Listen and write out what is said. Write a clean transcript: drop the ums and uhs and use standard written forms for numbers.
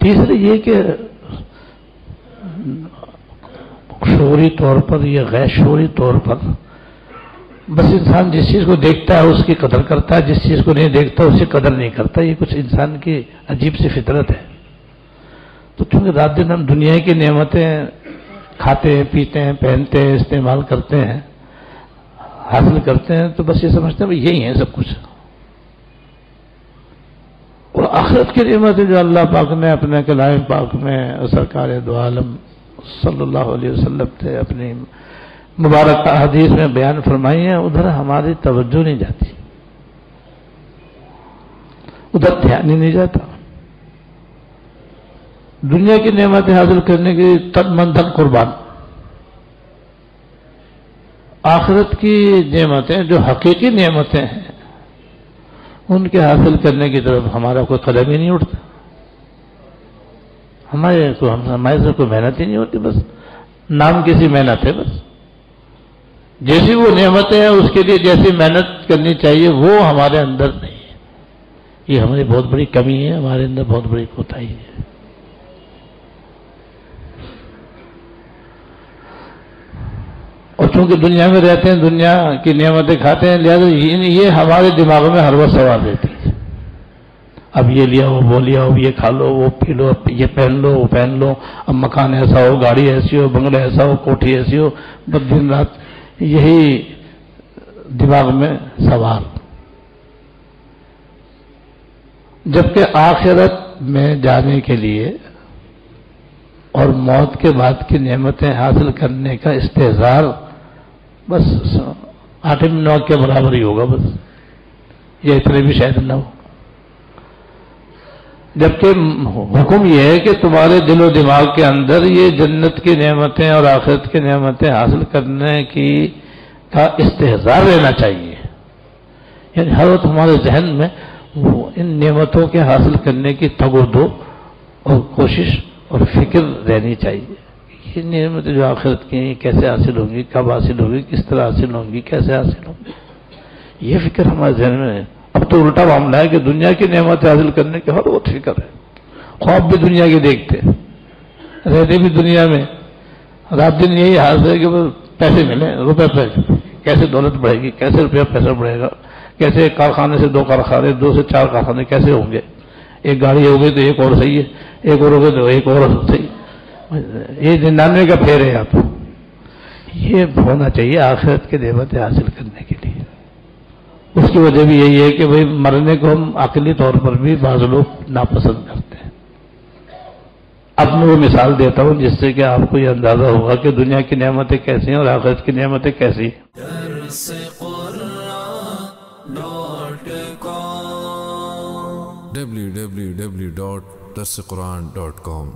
تیسری یہ کہ شعوری طور پر یا غیر شعوری طور پر بس انسان جس چیز کو دیکھتا ہے اس کی قدر کرتا ہے، جس چیز کو نہیں دیکھتا اس کی قدر نہیں کرتا. یہ کچھ انسان کی عجیب سی فطرت ہے. تو چونکہ رات دن ہم دنیا کی نعمتیں کھاتے ہیں، پیتے ہیں، پہنتے ہیں، استعمال کرتے ہیں، حاصل کرتے ہیں، تو بس یہ سمجھتے ہیں یہی ہے سب کچھ. اور آخرت کی نعمتیں جو اللہ پاک نے اپنے کلام پاک میں سرکار دو عالم صلی اللہ علیہ وسلم سے اپنی مبارک حدیث میں بیان فرمائی ہیں، ادھر ہماری توجہ نہیں جاتی، ادھر دھیان ہی نہیں جاتا. دنیا کی نعمتیں حاصل کرنے کی تن من دھن قربان، آخرت کی نعمتیں جو حقیقی نعمتیں ہیں ان کے حاصل کرنے کی طرف ہمارا کوئی قدم ہی نہیں اٹھتا. ہمارے سے کوئی محنت ہی نہیں ہوتی، بس نام کسی محنت ہے. بس جیسی وہ نعمتیں ہیں اس کے لیے جیسی محنت کرنی چاہیے وہ ہمارے اندر نہیں ہے. یہ ہماری بہت بڑی کمی ہے، ہمارے اندر بہت بڑی کوتاہی ہے. اور چونکہ دنیا میں رہتے ہیں، دنیا کی نعمتیں کھاتے ہیں، لہذا یہ ہمارے دماغ میں ہر وقت سوال رہتی ہے. اب یہ لیا ہو، وہ لیا ہو، اب یہ کھا لو، وہ پی لو، اب یہ پہن لو، وہ پہن لو، اب مکان ایسا ہو، گاڑی ایسی ہو، بنگلہ ایسا ہو، کوٹھی ایسی ہو، بس دن رات یہی دماغ میں سوال. جبکہ آخرت میں جانے کے لیے اور موت کے بعد کی نعمتیں حاصل کرنے کا استحضار بس 8 9 کے برابر ہی ہوگا. بس یہ اتنے بھی شاید نہ ہو. جبکہ حکم یہ ہے کہ تمہارے دل و دماغ کے اندر یہ جنت کی نعمتیں اور آخرت کی نعمتیں حاصل کرنے کا استحضار رہنا چاہیے. یعنی ہر وقت ہمارے ذہن میں وہ ان نعمتوں کے حاصل کرنے کی تگ و دو اور کوشش اور فکر رہنی چاہیے. یہ نعمتیں جو آخرت کی ہیں کیسے حاصل ہوں گی، کب حاصل ہوگی، کس طرح حاصل ہوں گی، کیسے حاصل ہوں گی، یہ فکر ہمارے ذہن میں ہے. اب تو الٹا معاملہ ہے کہ دنیا کی نعمت حاصل کرنے کے ہر وقت فکر ہے. خواب بھی دنیا کے دیکھتے ہیں، رہتے بھی دنیا میں، رات دن یہی حال ہے کہ پیسے ملیں، روپے پیسے، کیسے دولت بڑھے گی، کیسے روپیہ پیسہ بڑھے گا، کیسے ایک کارخانے سے 2 کارخانے، 2 سے 4 کارخانے کیسے ہوں گے. ایک گاڑی ہو گئی تو ایک اور صحیح ہے، ایک اور ہو گئی تو ایک اور صحیح. یہ 99 کا پھیر ہے. آپ یہ ہونا چاہیے آخرت کے نعمتیں حاصل کرنے کے لیے. اس کی وجہ بھی یہی ہے کہ بھئی مرنے کو ہم عقلی طور پر بھی بعض لوگ ناپسند کرتے ہیں. اب میں وہ مثال دیتا ہوں جس سے کہ آپ کو یہ اندازہ ہوگا کہ دنیا کی نعمتیں کیسی ہیں اور آخرت کی نعمتیں کیسی ہیں. www.darsequran.com